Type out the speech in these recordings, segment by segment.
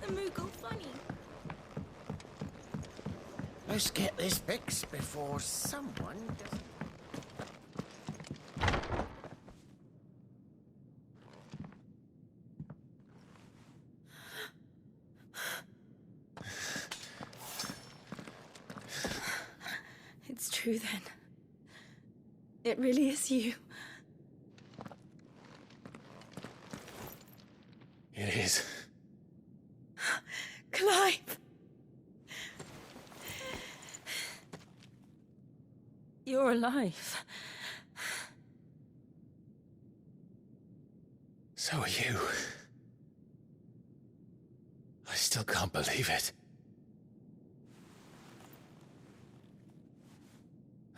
the mood go funny. Let's get this fixed before someone does... It's true then. It really is you. It is. Clive! You're alive. So are you. I still can't believe it.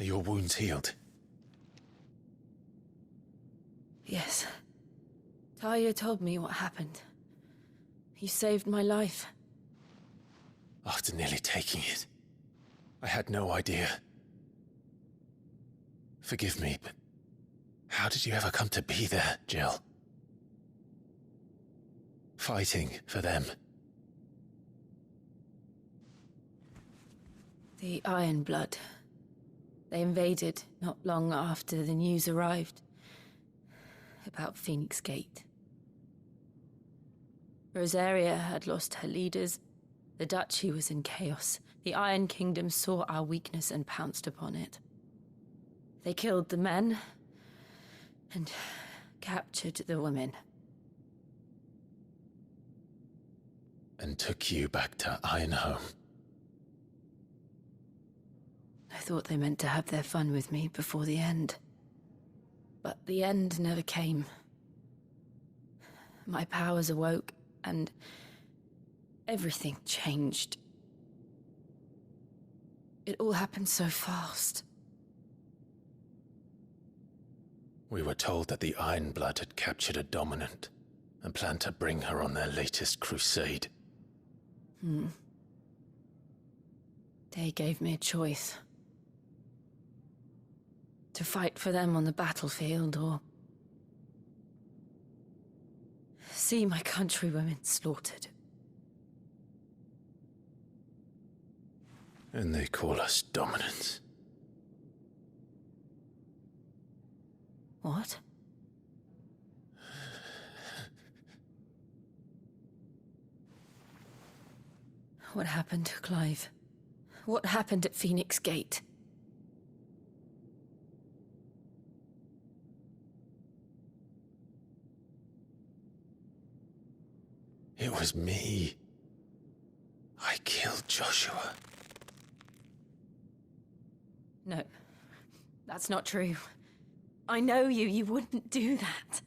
Are your wounds healed? Yes. Talia told me what happened. You saved my life. After nearly taking it, I had no idea. Forgive me, but how did you ever come to be there, Jill? Fighting for them. The Iron Blood. They invaded not long after the news arrived about Phoenix Gate. Rosaria had lost her leaders. The Duchy was in chaos. The Iron Kingdom saw our weakness and pounced upon it. They killed the men and captured the women. And took you back to Ironhome. I thought they meant to have their fun with me before the end. But the end never came. My powers awoke, and everything changed. It all happened so fast. We were told that the Iron Blood had captured a dominant and planned to bring her on their latest crusade. They gave me a choice. To fight for them on the battlefield, or see my countrywomen slaughtered. And they call us dominants. What? What happened, Clive? What happened at Phoenix Gate? It was me. I killed Joshua. No, that's not true. I know you. You wouldn't do that.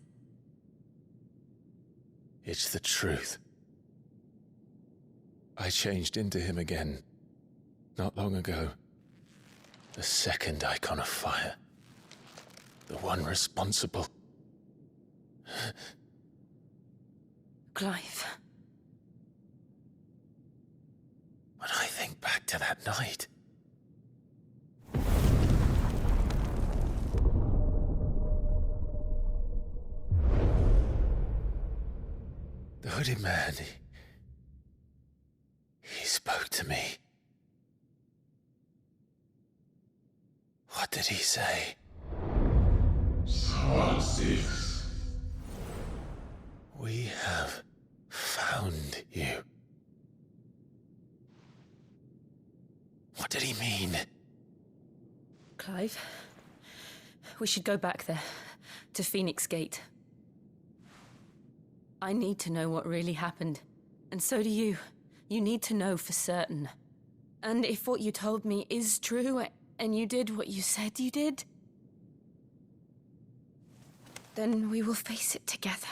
It's the truth. I changed into him again, not long ago. The second Icon of Fire. The one responsible. Clive. When I think back to that night... The hooded man, he spoke to me. What did he say? Six. We have found you. What did he mean? Clive, we should go back there, to Phoenix Gate. I need to know what really happened, and so do you. You need to know for certain. And if what you told me is true, and you did what you said you did, then we will face it together.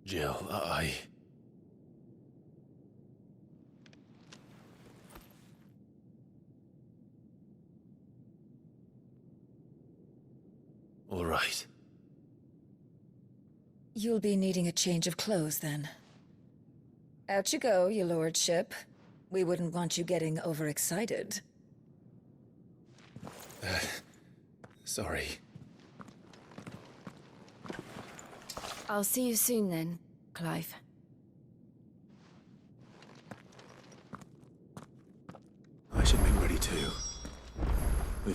Jill, All right. You'll be needing a change of clothes, then. Out you go, your lordship. We wouldn't want you getting overexcited. Sorry. I'll see you soon then, Clive.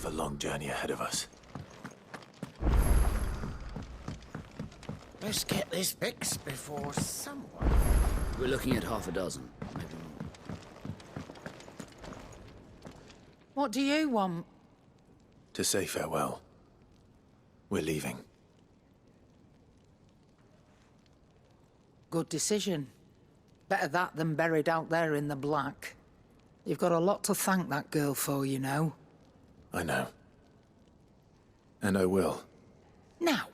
We've a long journey ahead of us. Let's get this fixed before someone... We're looking at half a dozen, maybe more. What do you want? To say farewell. We're leaving. Good decision. Better that than buried out there in the black. You've got a lot to thank that girl for, you know. I know. And I will. Now,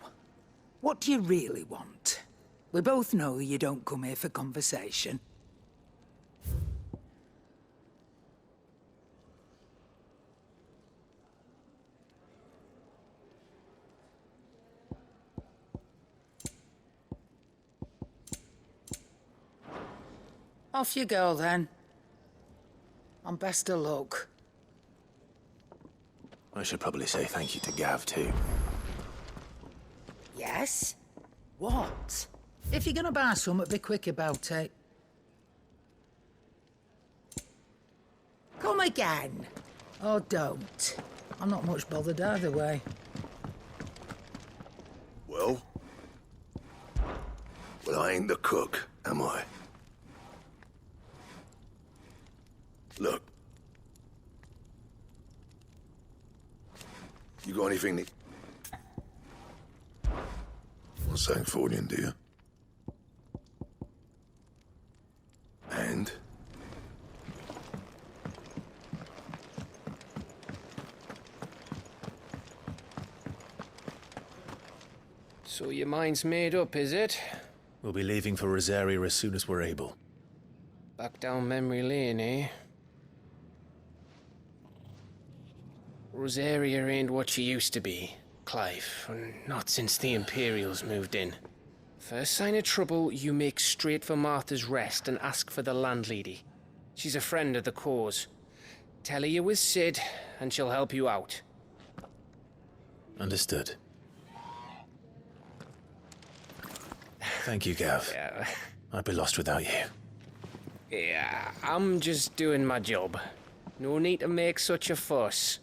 what do you really want? We both know you don't come here for conversation. Off you go, then. And best of luck. I should probably say thank you to Gav, too. Yes? What? If you're gonna buy something, be quick about it. Come again. Or don't. I'm not much bothered either way. Well? Well, I ain't the cook, am I? Look. You got anything that... Not saying Fordian, do you? And? So your mind's made up, is it? We'll be leaving for Rosaria as soon as we're able. Back down memory lane, eh? Rosaria ain't what she used to be, Clive. Not since the Imperials moved in. First sign of trouble, you make straight for Martha's Rest and ask for the landlady. She's a friend of the cause. Tell her you're with Sid, and she'll help you out. Understood. Thank you, Gav. Yeah. I'd be lost without you. Yeah, I'm just doing my job. No need to make such a fuss.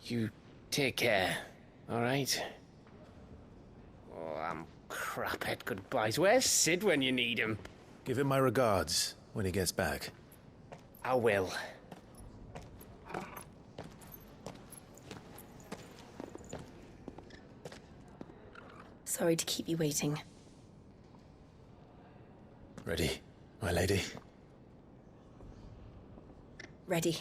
You take care, all right? Oh, I'm crap at goodbyes. Where's Sid when you need him? Give him my regards when he gets back. I will. Sorry to keep you waiting. Ready, my lady? Ready.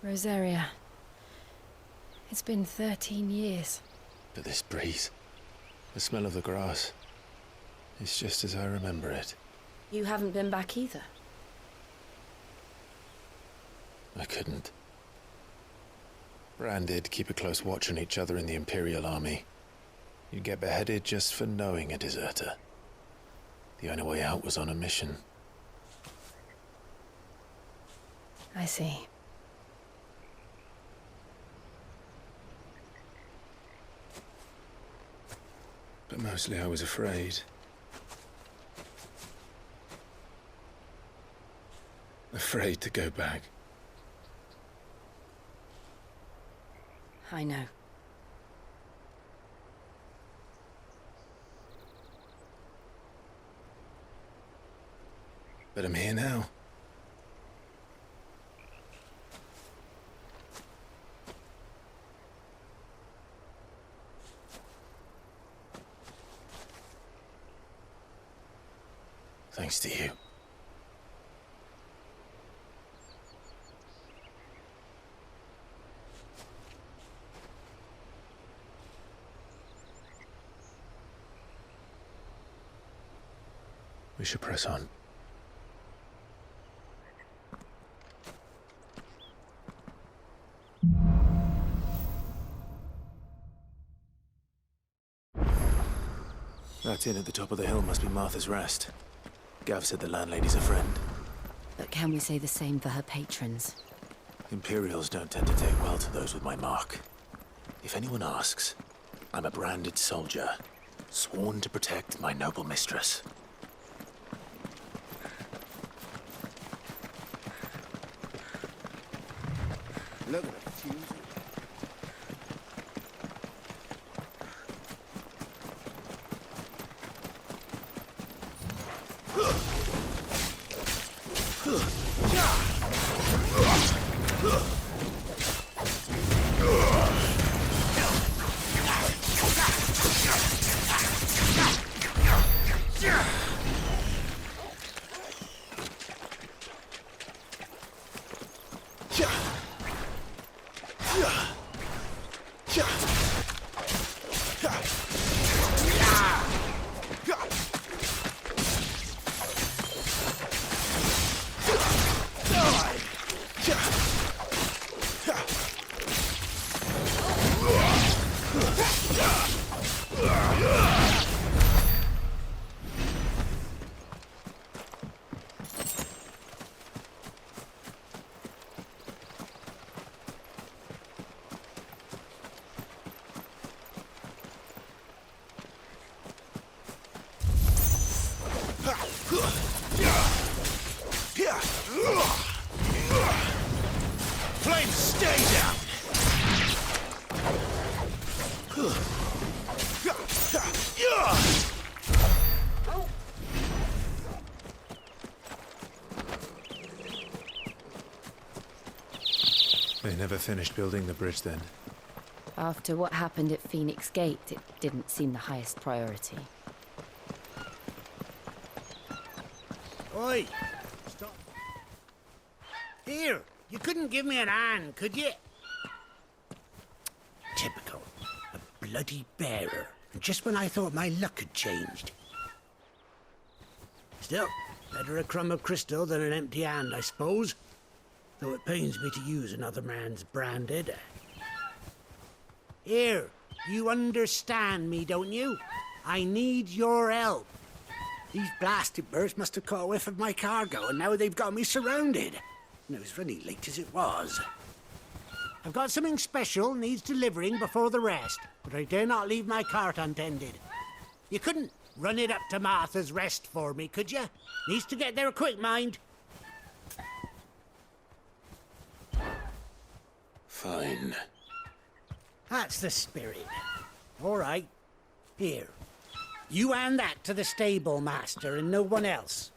Rosaria. It's been 13 years. But this breeze, the smell of the grass, it's just as I remember it. You haven't been back either. I couldn't. Bran did keep a close watch on each other in the Imperial Army. You'd get beheaded just for knowing a deserter. The only way out was on a mission. I see. But mostly I was afraid. Afraid to go back. I know. But I'm here now. Thanks to you. We should press on. That inn at the top of the hill must be Martha's Rest. Gav said the landlady's a friend. But can we say the same for her patrons? Imperials don't tend to take well to those with my mark. If anyone asks, I'm a branded soldier, sworn to protect my noble mistress. Look at it. Flame, stay down! They never finished building the bridge then. After what happened at Phoenix Gate, it didn't seem the highest priority. Oi! Stop. Here, you couldn't give me an hand, could you? Typical. A bloody bearer. Just when I thought my luck had changed. Still, better a crumb of crystal than an empty hand, I suppose. Though it pains me to use another man's branded. Here, you understand me, don't you? I need your help. These blasted birds must have caught a whiff of my cargo, and now they've got me surrounded. And it was running late as it was. I've got something special needs delivering before the rest, but I dare not leave my cart untended. You couldn't run it up to Martha's Rest for me, could you? Needs to get there quick, mind. Fine. That's the spirit. All right. Here. You hand that to the stable master and no one else.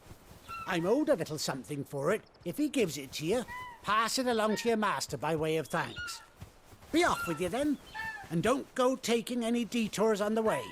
I'm owed a little something for it. If he gives it to you, pass it along to your master by way of thanks. Be off with you then, and don't go taking any detours on the way.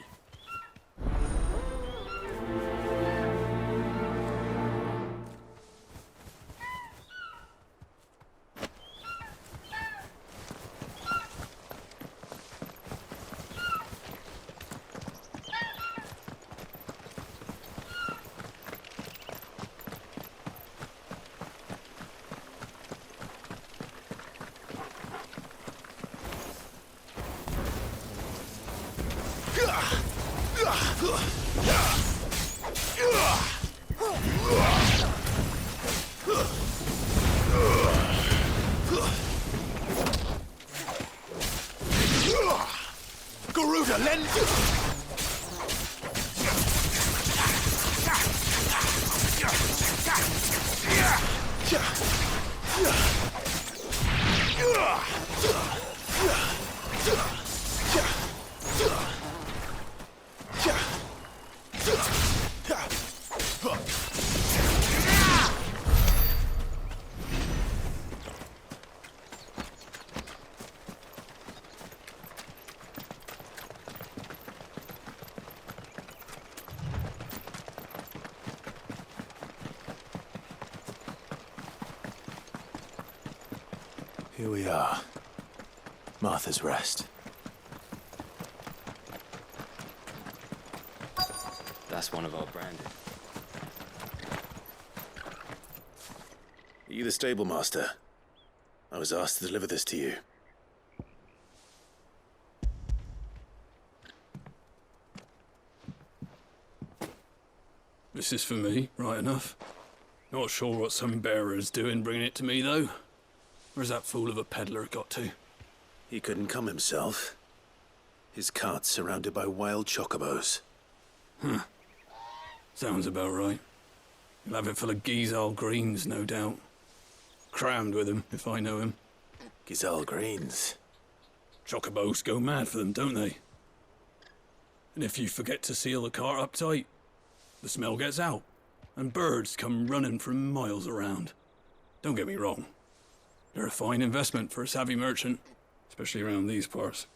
Garuda, lend... Here we are. Martha's Rest. That's one of our branded. Are you the stable master? I was asked to deliver this to you. This is for me, right enough. Not sure what some bearer's doing bringing it to me, though. Where's that fool of a peddler got to? He couldn't come himself. His cart's surrounded by wild chocobos. Huh. Sounds about right. He'll have it full of Gizal greens, no doubt. Crammed with him, if I know him. Gizal greens. Chocobos go mad for them, don't they? And if you forget to seal the cart up tight, the smell gets out, and birds come running from miles around. Don't get me wrong. They're a fine investment for a savvy merchant, especially around these parts.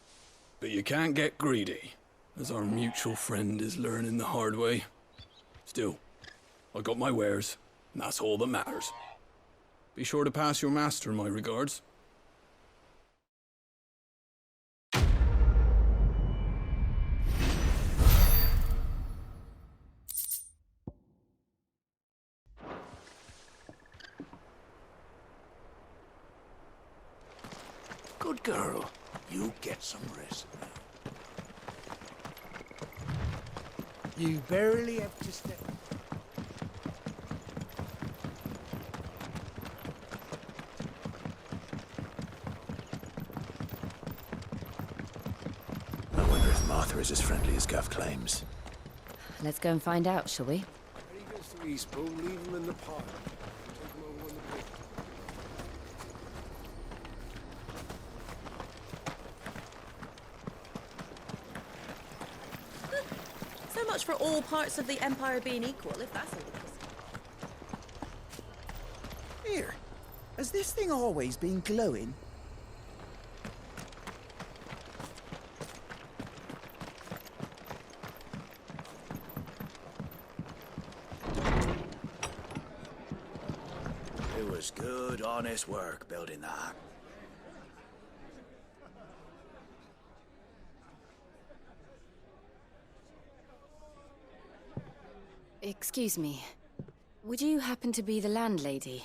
But you can't get greedy, as our mutual friend is learning the hard way. Still, I got my wares, and that's all that matters. Be sure to pass your master my regards. Good girl. You get some rest now. You barely have to step. I wonder if Martha is as friendly as Gav claims. Let's go and find out, shall we? When he gets to Eastbourne, leave him in the park. Take him over on the bridge. So much for all parts of the Empire being equal, if that's all it is. Here, has this thing always been glowing? It was good, honest work building that. Excuse me. Would you happen to be the landlady?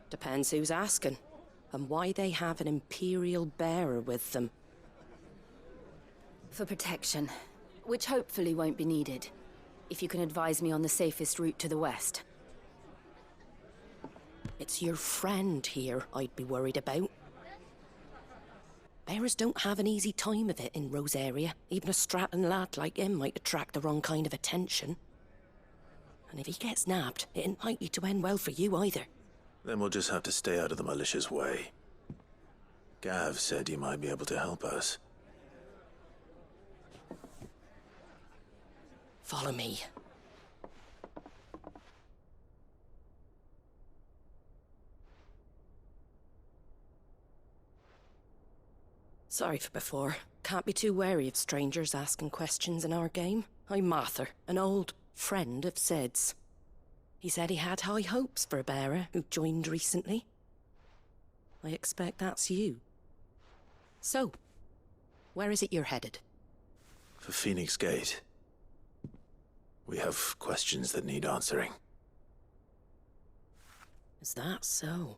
Depends who's asking, and why they have an Imperial bearer with them. For protection, which hopefully won't be needed. If you can advise me on the safest route to the west. It's your friend here I'd be worried about. Bearers don't have an easy time of it in Rosaria. Even a Stratton lad like him might attract the wrong kind of attention. And if he gets nabbed, it ain't likely to end well for you either. Then we'll just have to stay out of the malicious way. Gav said you might be able to help us. Follow me. Sorry for before. Can't be too wary of strangers asking questions in our game. I'm Martha, an old friend of Sid's. He said he had high hopes for a bearer who joined recently. I expect that's you. So, where is it you're headed? For Phoenix Gate. We have questions that need answering. Is that so?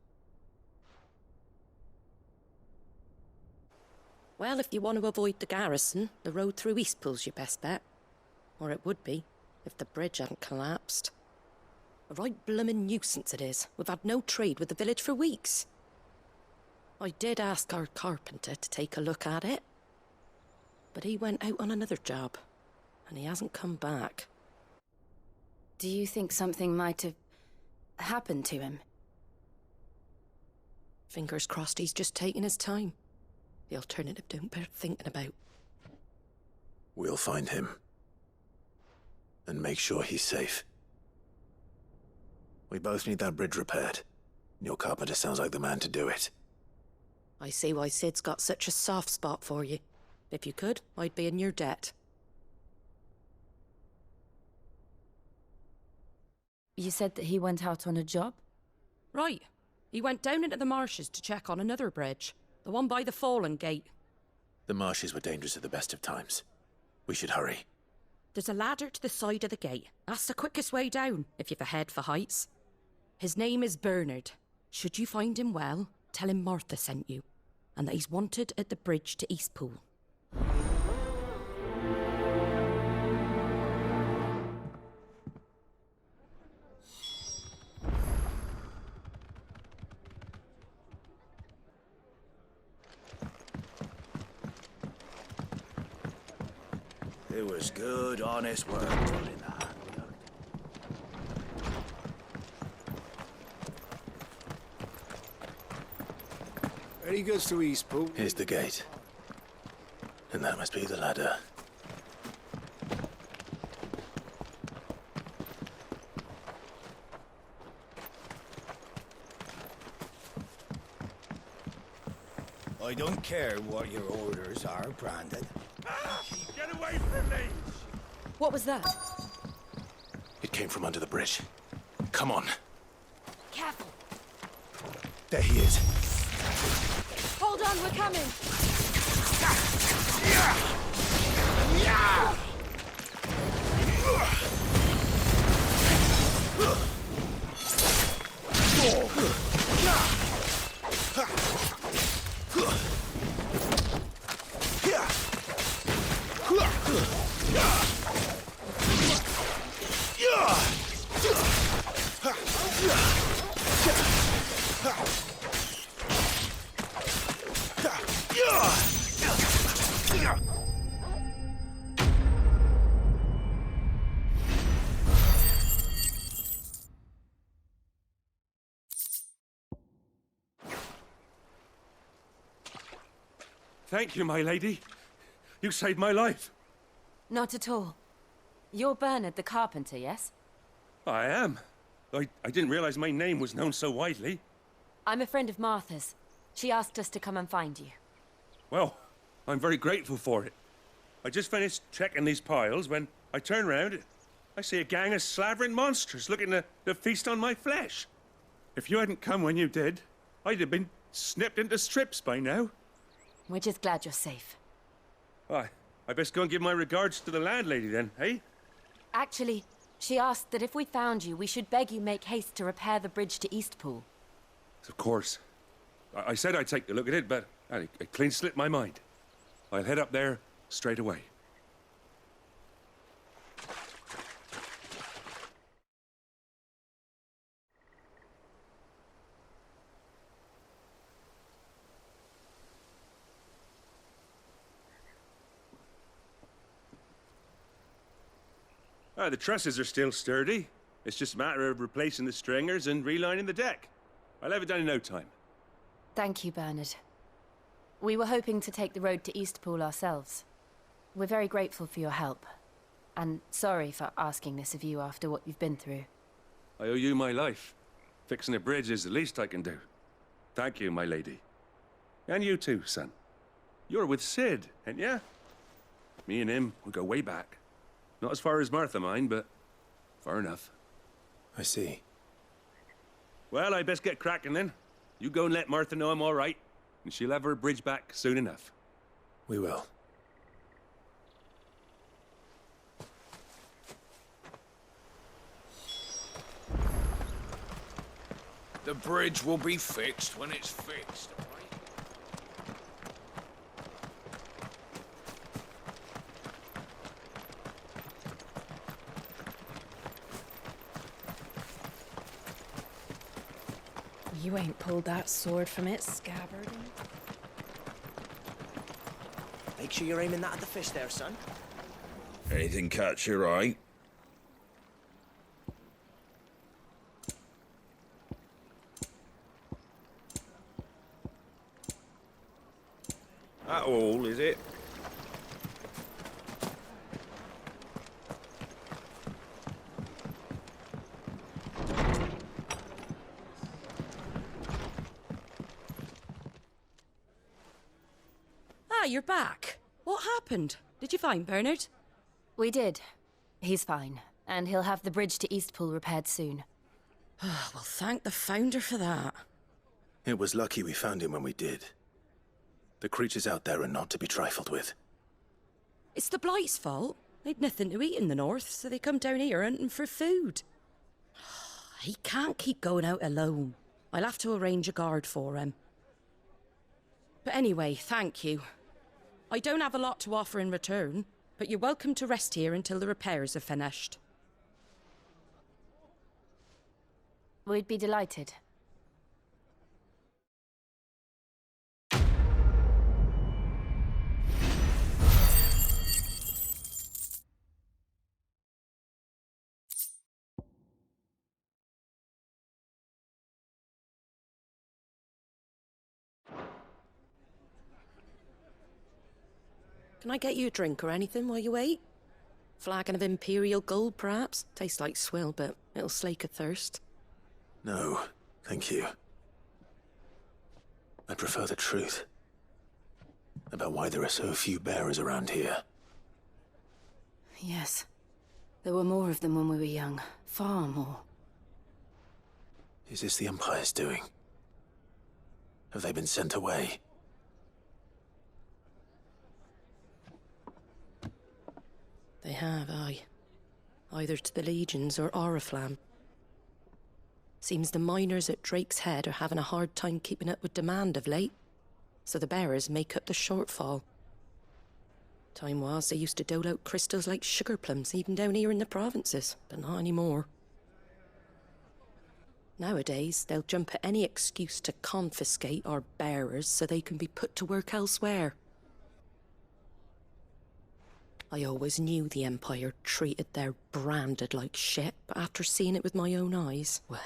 Well, if you want to avoid the garrison, the road through Eastpool's your best bet. Or it would be, if the bridge hadn't collapsed. A right bloomin' nuisance it is. We've had no trade with the village for weeks. I did ask our carpenter to take a look at it. But he went out on another job, and he hasn't come back. Do you think something might have happened to him? Fingers crossed he's just taking his time. The alternative don't bear thinking about. We'll find him. And make sure he's safe. We both need that bridge repaired. Your carpenter sounds like the man to do it. I see why Sid's got such a soft spot for you. If you could, I'd be in your debt. You said that he went out on a job? Right. He went down into the marshes to check on another bridge, the one by the Fallen Gate. The marshes were dangerous at the best of times. We should hurry. There's a ladder to the side of the gate. That's the quickest way down, if you've a head for heights. His name is Bernard. Should you find him well, tell him Martha sent you, and that he's wanted at the bridge to Eastpool. It was good, honest work done in that. Ready goes to Eastpool. Here's the gate. And that must be the ladder. I don't care what your orders are, Brandon. Get away from me! What was that? It came from under the bridge. Come on. Careful! There he is. Hold on, we're coming! Thank you, my lady. You saved my life. Not at all. You're Bernard the carpenter, yes? I am. I didn't realize my name was known so widely. I'm a friend of Martha's. She asked us to come and find you. Well, I'm very grateful for it. I just finished checking these piles when I turn round. I see a gang of slavering monsters looking to feast on my flesh. If you hadn't come when you did, I'd have been snipped into strips by now. We're just glad you're safe. I best go and give my regards to the landlady then, eh? Actually, she asked that if we found you, we should beg you make haste to repair the bridge to Eastpool. Of course. I said I'd take a look at it, but it clean slipped my mind. I'll head up there straight away. The trusses are still sturdy. It's just a matter of replacing the stringers and relining the deck. I'll have it done in no time. Thank you, Bernard. We were hoping to take the road to Eastpool ourselves. We're very grateful for your help. And sorry for asking this of you after what you've been through. I owe you my life. Fixing a bridge is the least I can do. Thank you, my lady. And you too, son. You're with Sid, ain't ya? Me and him, we go way back. Not as far as Martha, mind, but far enough. I see. Well, I best get cracking then. You go and let Martha know I'm all right, and she'll have her bridge back soon enough. We will. The bridge will be fixed when it's fixed. You ain't pulled that sword from its scabbard. Make sure you're aiming that at the fish there, son. Anything catch your eye? That all, is it? You're back. What happened? Did you find Bernard? We did. He's fine, and he'll have the bridge to Eastpool repaired soon. Well, thank the Founder for that. It was lucky we found him when we did. The creatures out there are not to be trifled with. It's the Blight's fault. They'd nothing to eat in the north, so they come down here hunting for food. He can't keep going out alone. I'll have to arrange a guard for him. But anyway, thank you. I don't have a lot to offer in return, but you're welcome to rest here until the repairs are finished. We'd be delighted. Can I get you a drink or anything while you wait? Flagon of Imperial Gold, perhaps? Tastes like swill, but it'll slake a thirst. No, thank you. I prefer the truth. About why there are so few bearers around here. Yes. There were more of them when we were young. Far more. Is this the Empire's doing? Have they been sent away? They have, aye. Either to the Legions or Oriflamme. Seems the miners at Drake's Head are having a hard time keeping up with demand of late, so the bearers make up the shortfall. Time was they used to dole out crystals like sugar plums even down here in the provinces, but not anymore. Nowadays, they'll jump at any excuse to confiscate our bearers so they can be put to work elsewhere. I always knew the Empire treated their branded like shit, but after seeing it with my own eyes, well...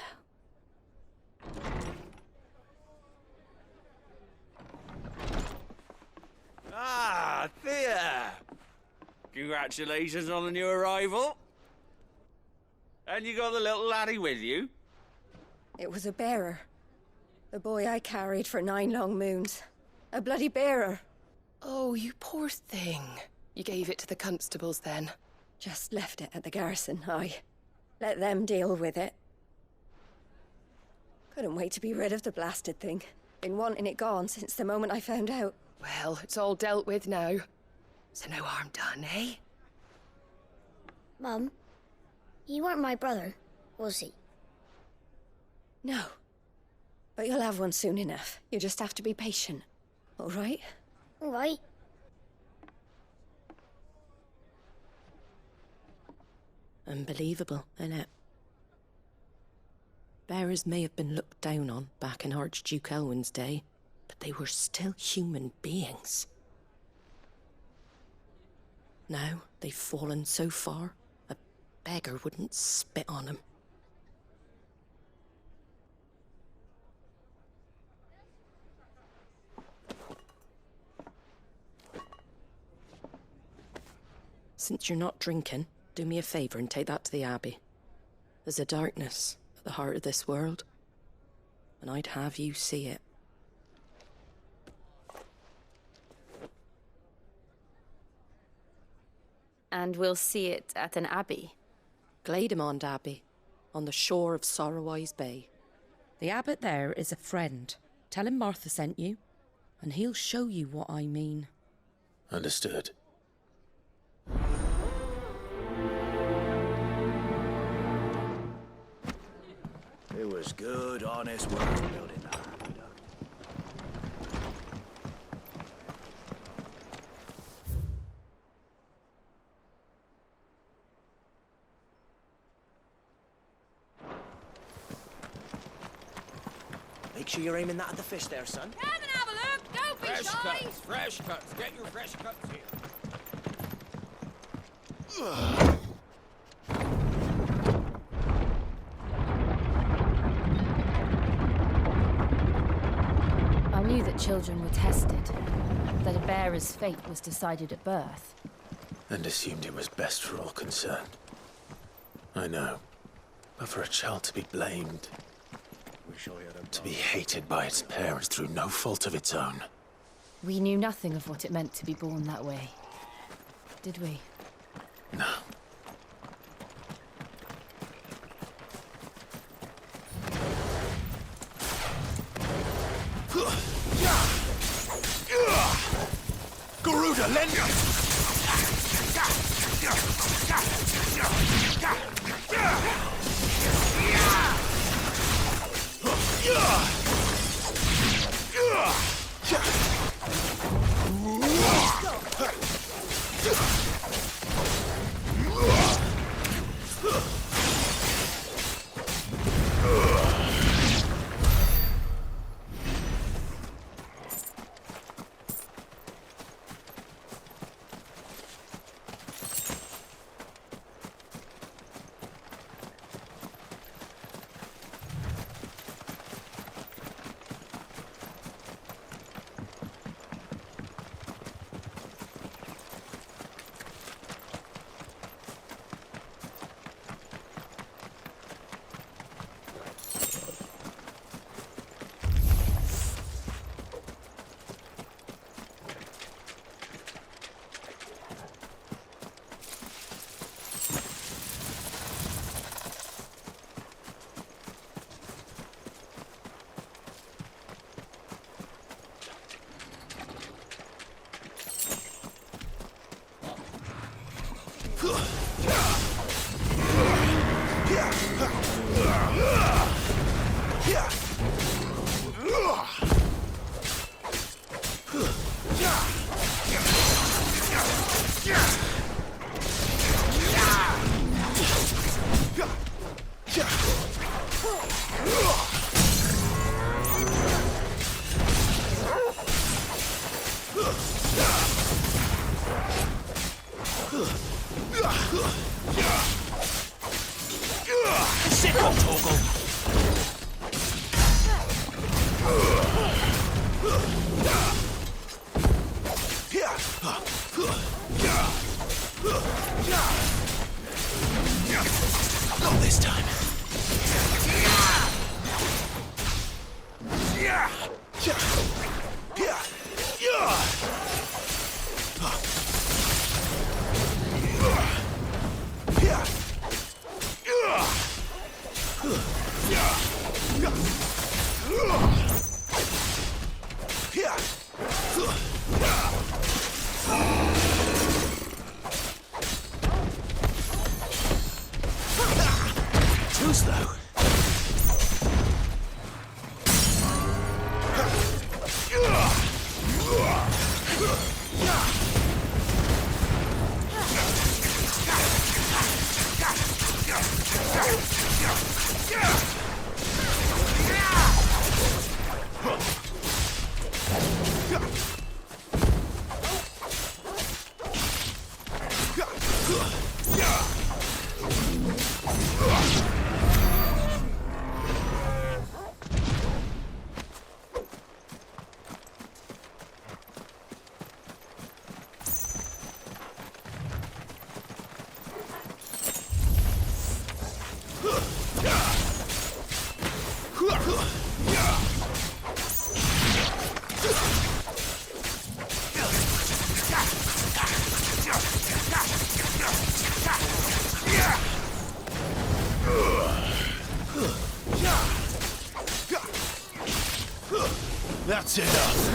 Ah, Thea! Congratulations on the new arrival. And you got the little laddie with you? It was a bearer. The boy I carried for 9 long moons. A bloody bearer. Oh, you poor thing. You gave it to the constables then? Just left it at the garrison, aye. Let them deal with it. Couldn't wait to be rid of the blasted thing. Been wanting it gone since the moment I found out. Well, it's all dealt with now. So no harm done, eh? Mum, you weren't my brother, was he? No. But you'll have one soon enough. You just have to be patient. All right? All right. Unbelievable, innit? Bearers may have been looked down on back in Archduke Elwin's day, but they were still human beings. Now they've fallen so far, a beggar wouldn't spit on them. Since you're not drinking, do me a favour and take that to the Abbey. There's a darkness at the heart of this world, and I'd have you see it. And we'll see it at an abbey? Glademond Abbey, on the shore of Sorrowise Bay. The abbot there is a friend. Tell him Martha sent you, and he'll show you what I mean. Understood. It was good, honest work building that. Make sure you're aiming that at the fish there, son. Come and have a look! Don't be Fresh shy! cuts, fresh cuts. Get your fresh cuts here. I knew that children were tested, that a bearer's fate was decided at birth. And assumed it was best for all concerned. I know. But for a child to be blamed, to be hated by its parents through no fault of its own. We knew nothing of what it meant to be born that way, did we? No. Garuda, lend me! Not this time. Too slow. That's enough.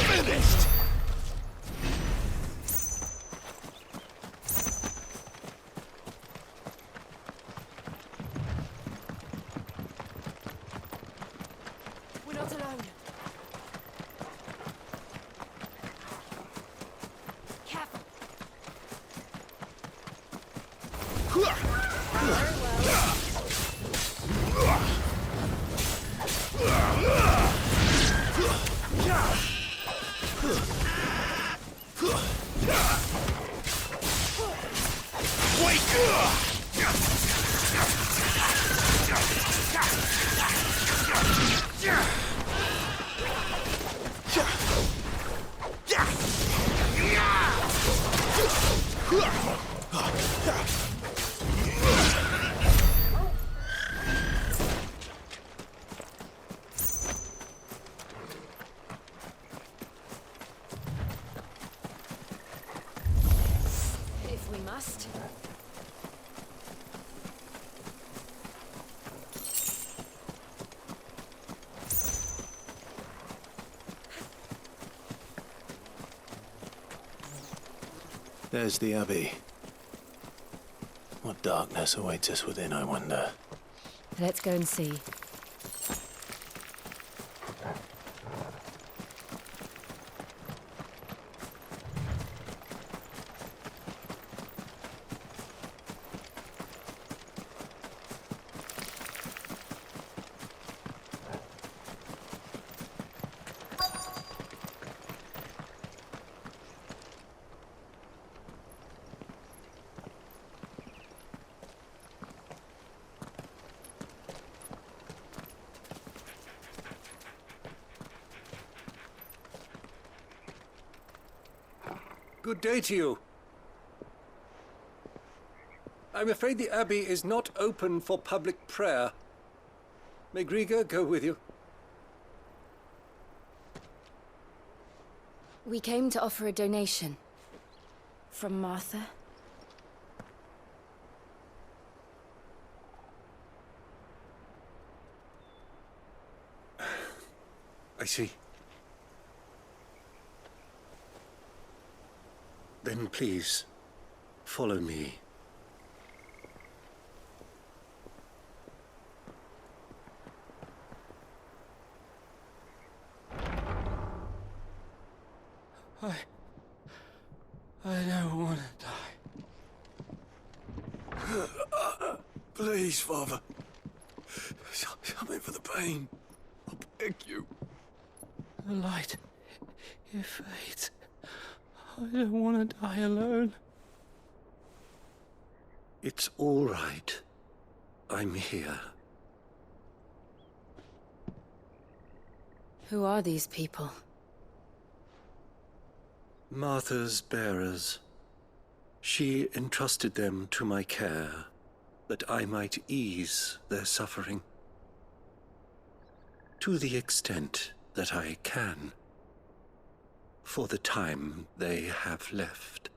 Finished. We're not allowed There's the Abbey. What darkness awaits us within, I wonder? Let's go and see. Good day to you. I'm afraid the Abbey is not open for public prayer. May Griga go with you? We came to offer a donation. From Martha. I see. Then please, follow me. I don't want to die. Please, Father. Something for the pain. I beg you. The light, it fades. I don't want to die alone. It's all right. I'm here. Who are these people? Martha's bearers. She entrusted them to my care, that I might ease their suffering. To the extent that I can. For the time they have left.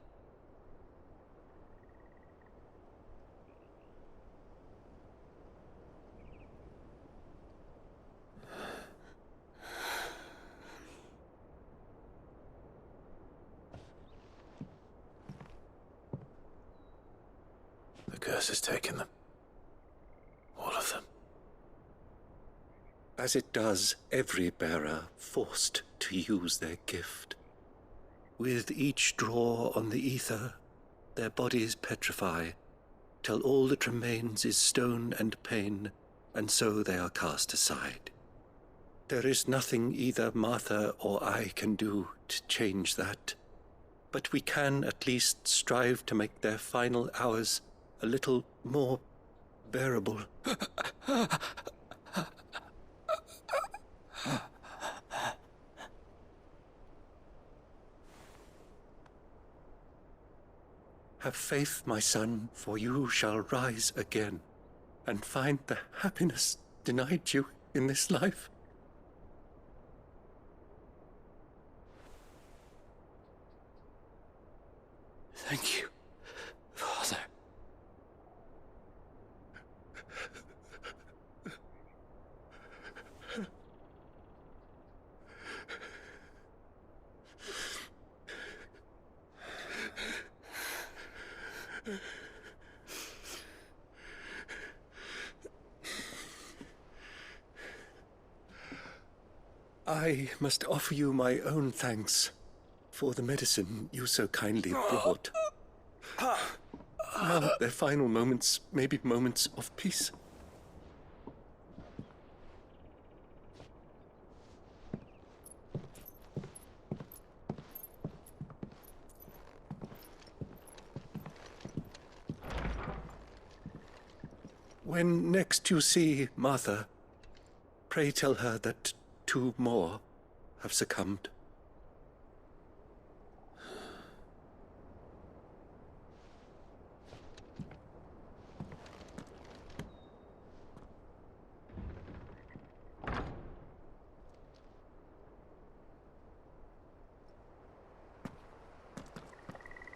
The curse has taken them. All of them. As it does every bearer forced to use their gift. With each draw on the ether, their bodies petrify, till all that remains is stone and pain, and so they are cast aside. There is nothing either Martha or I can do to change that, but we can at least strive to make their final hours a little more bearable. Have faith, my son, for you shall rise again, and find the happiness denied you in this life. Thank you, Father. I must offer you my own thanks for the medicine you so kindly brought. Now their final moments may be moments of peace. When next you see Martha, pray tell her that 2 more have succumbed.